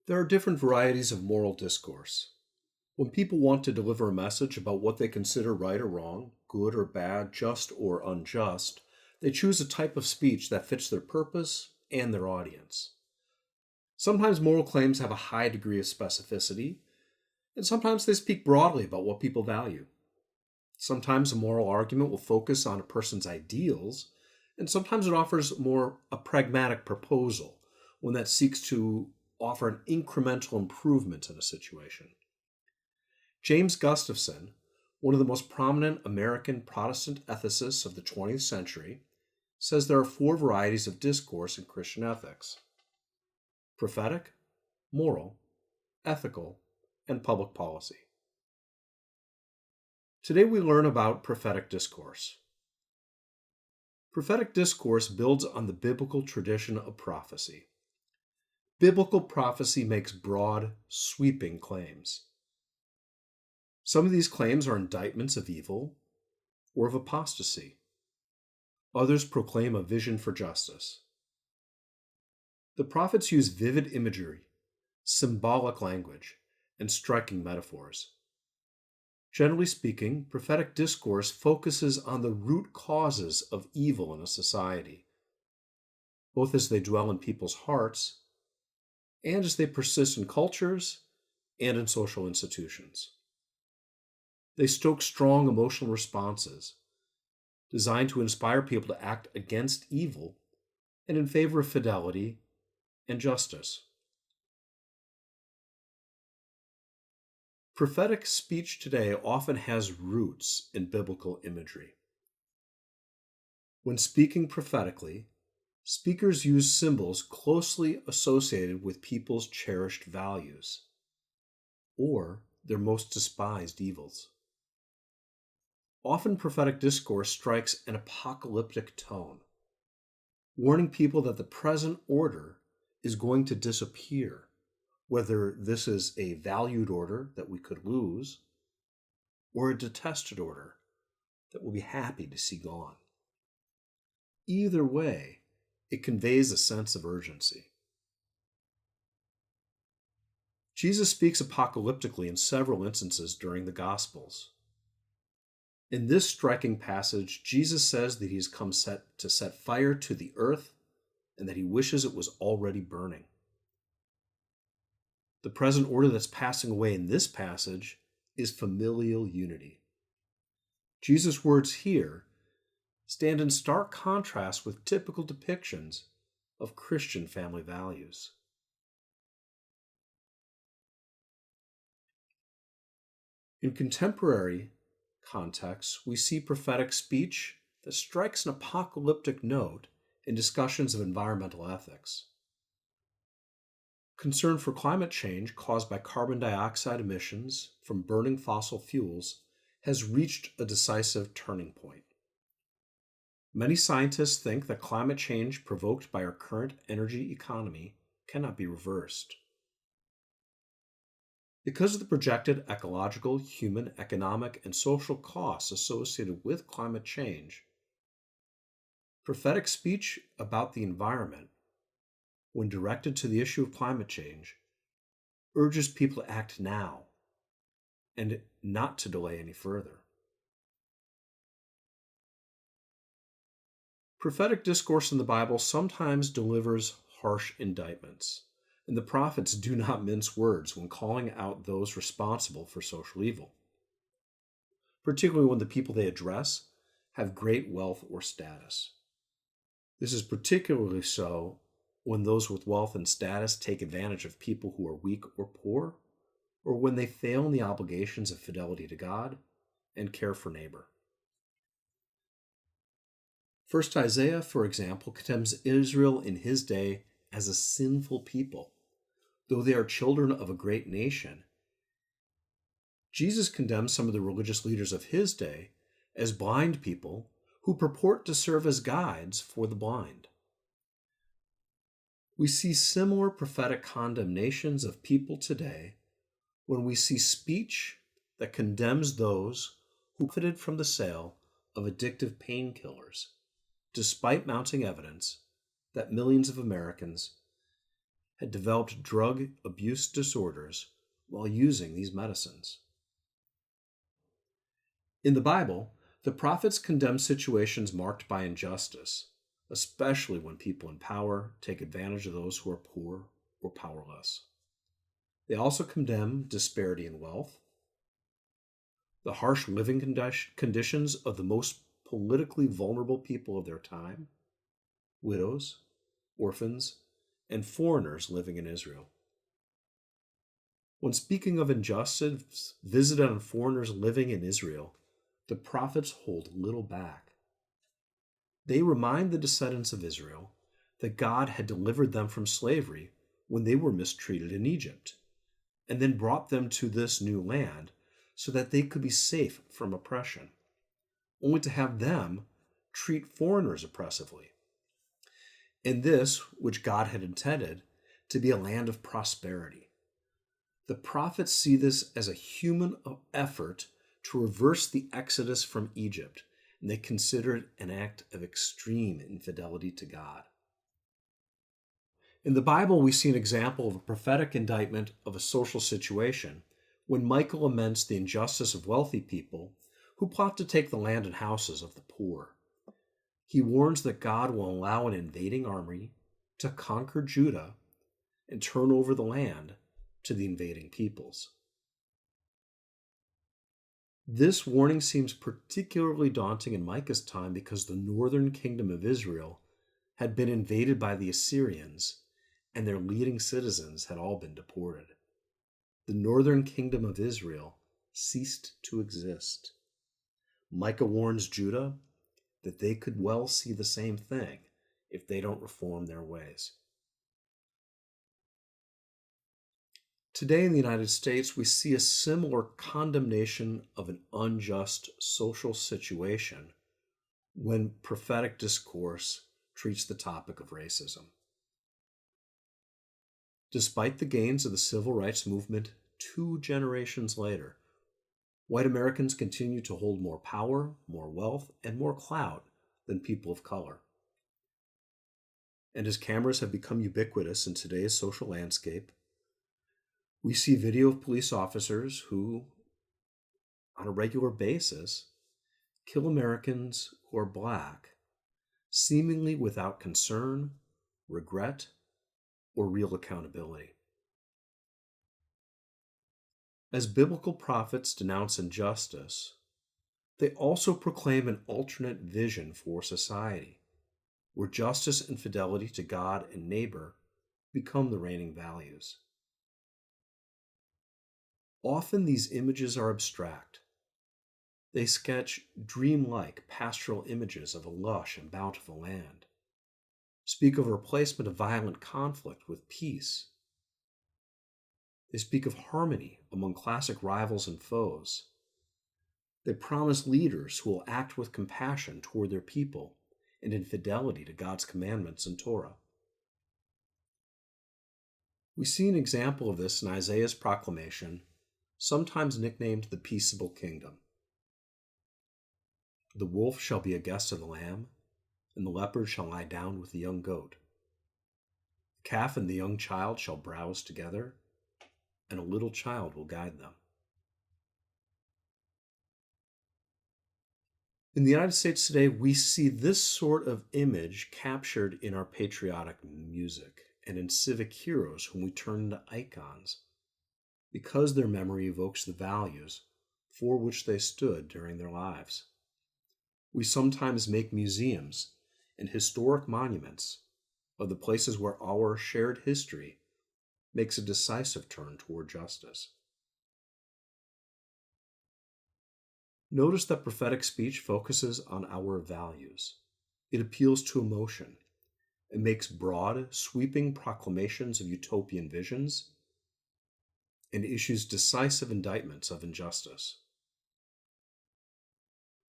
There are different varieties of moral discourse. When people want to deliver a message about what they consider right or wrong, good or bad, just or unjust, they choose a type of speech that fits their purpose and their audience. Sometimes moral claims have a high degree of specificity, and sometimes they speak broadly about what people value. Sometimes a moral argument will focus on a person's ideals, and sometimes it offers more a pragmatic proposal, one that seeks to offer an incremental improvement in a situation. James Gustafson, one of the most prominent American Protestant ethicists of the 20th century, says there are four varieties of discourse in Christian ethics: prophetic, moral, ethical, and public policy. Today we learn about prophetic discourse. Prophetic discourse builds on the biblical tradition of prophecy. Biblical prophecy makes broad, sweeping claims. Some of these claims are indictments of evil or of apostasy. Others proclaim a vision for justice. The prophets use vivid imagery, symbolic language, and striking metaphors. Generally speaking, prophetic discourse focuses on the root causes of evil in a society, both as they dwell in people's hearts and as they persist in cultures and in social institutions. They stoke strong emotional responses designed to inspire people to act against evil and in favor of fidelity and justice. Prophetic speech today often has roots in biblical imagery. When speaking prophetically, speakers use symbols closely associated with people's cherished values or their most despised evils. Often prophetic discourse strikes an apocalyptic tone, warning people that the present order is going to disappear, whether this is a valued order that we could lose or a detested order that we'll be happy to see gone. Either way, it conveys a sense of urgency. Jesus speaks apocalyptically in several instances during the Gospels. In this striking passage, Jesus says that he has come to set fire to the earth and that he wishes it was already burning. The present order that's passing away in this passage is familial unity. Jesus' words here stand in stark contrast with typical depictions of Christian family values. In contemporary contexts, we see prophetic speech that strikes an apocalyptic note in discussions of environmental ethics. Concern for climate change caused by carbon dioxide emissions from burning fossil fuels has reached a decisive turning point. Many scientists think that climate change provoked by our current energy economy cannot be reversed. Because of the projected ecological, human, economic, and social costs associated with climate change, prophetic speech about the environment, when directed to the issue of climate change, urges people to act now and not to delay any further. Prophetic discourse in the Bible sometimes delivers harsh indictments, and the prophets do not mince words when calling out those responsible for social evil, particularly when the people they address have great wealth or status. This is particularly so when those with wealth and status take advantage of people who are weak or poor, or when they fail in the obligations of fidelity to God and care for neighbor. First Isaiah, for example, condemns Israel in his day as a sinful people, though they are children of a great nation. Jesus condemns some of the religious leaders of his day as blind people who purport to serve as guides for the blind. We see similar prophetic condemnations of people today when we see speech that condemns those who profited from the sale of addictive painkillers, despite mounting evidence that millions of Americans had developed drug abuse disorders while using these medicines. In the Bible, the prophets condemn situations marked by injustice, especially when people in power take advantage of those who are poor or powerless. They also condemn disparity in wealth, the harsh living conditions of the most politically vulnerable people of their time, widows, orphans, and foreigners living in Israel. When speaking of injustice visited on foreigners living in Israel, the prophets hold little back. They remind the descendants of Israel that God had delivered them from slavery when they were mistreated in Egypt, and then brought them to this new land so that they could be safe from oppression, only to have them treat foreigners oppressively. In this, which God had intended to be a land of prosperity. The prophets see this as a human effort to reverse the exodus from Egypt, and they consider it an act of extreme infidelity to God. In the Bible, we see an example of a prophetic indictment of a social situation when Michael laments the injustice of wealthy people who plot to take the land and houses of the poor. He warns that God will allow an invading army to conquer Judah and turn over the land to the invading peoples. This warning seems particularly daunting in Micah's time because the northern kingdom of Israel had been invaded by the Assyrians, and their leading citizens had all been deported. The northern kingdom of Israel ceased to exist. Micah warns Judah that they could well see the same thing if they don't reform their ways. Today in the United States, we see a similar condemnation of an unjust social situation when prophetic discourse treats the topic of racism. Despite the gains of the civil rights movement 2 generations later, white Americans continue to hold more power, more wealth, and more clout than people of color. And as cameras have become ubiquitous in today's social landscape, we see video of police officers who, on a regular basis, kill Americans who are Black, seemingly without concern, regret, or real accountability. As biblical prophets denounce injustice, they also proclaim an alternate vision for society, where justice and fidelity to God and neighbor become the reigning values. Often these images are abstract. They sketch dreamlike pastoral images of a lush and bountiful land, speak of a replacement of violent conflict with peace. They speak of harmony among classic rivals and foes. They promise leaders who will act with compassion toward their people and in fidelity to God's commandments and Torah. We see an example of this in Isaiah's proclamation, sometimes nicknamed the Peaceable Kingdom. The wolf shall be a guest of the lamb, and the leopard shall lie down with the young goat. The calf and the young child shall browse together, and a little child will guide them. In the United States today, we see this sort of image captured in our patriotic music and in civic heroes whom we turn into icons because their memory evokes the values for which they stood during their lives. We sometimes make museums and historic monuments of the places where our shared history makes a decisive turn toward justice. Notice that prophetic speech focuses on our values. It appeals to emotion. It makes broad, sweeping proclamations of utopian visions and issues decisive indictments of injustice.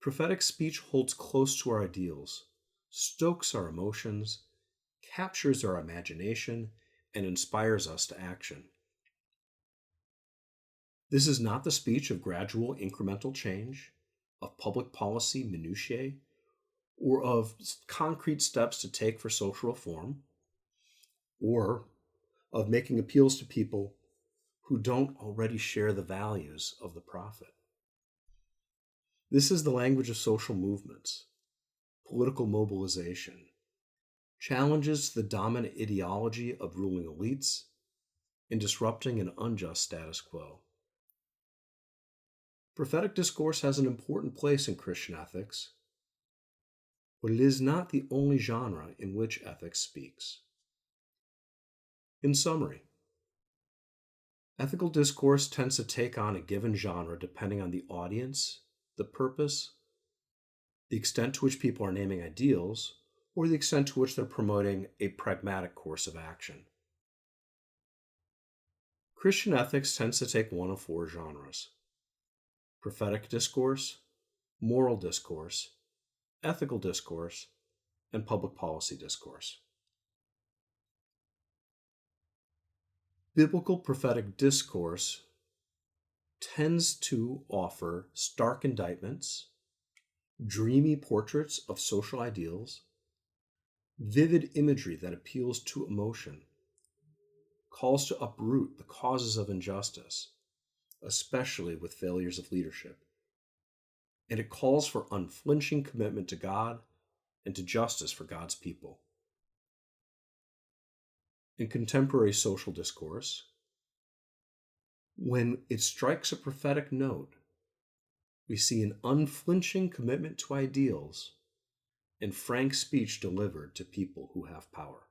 Prophetic speech holds close to our ideals, stokes our emotions, captures our imagination, and inspires us to action. This is not the speech of gradual incremental change, of public policy minutiae, or of concrete steps to take for social reform, or of making appeals to people who don't already share the values of the prophet. This is the language of social movements, political mobilization, challenges the dominant ideology of ruling elites, and disrupting an unjust status quo. Prophetic discourse has an important place in Christian ethics, but it is not the only genre in which ethics speaks. In summary, ethical discourse tends to take on a given genre depending on the audience, the purpose, the extent to which people are naming ideals, or the extent to which they're promoting a pragmatic course of action. Christian ethics tends to take one of four genres: prophetic discourse, moral discourse, ethical discourse, and public policy discourse. Biblical prophetic discourse tends to offer stark indictments, dreamy portraits of social ideals, vivid imagery that appeals to emotion, calls to uproot the causes of injustice, especially with failures of leadership, and it calls for unflinching commitment to God and to justice for God's people. In contemporary social discourse, when it strikes a prophetic note, we see an unflinching commitment to ideals and frank speech delivered to people who have power.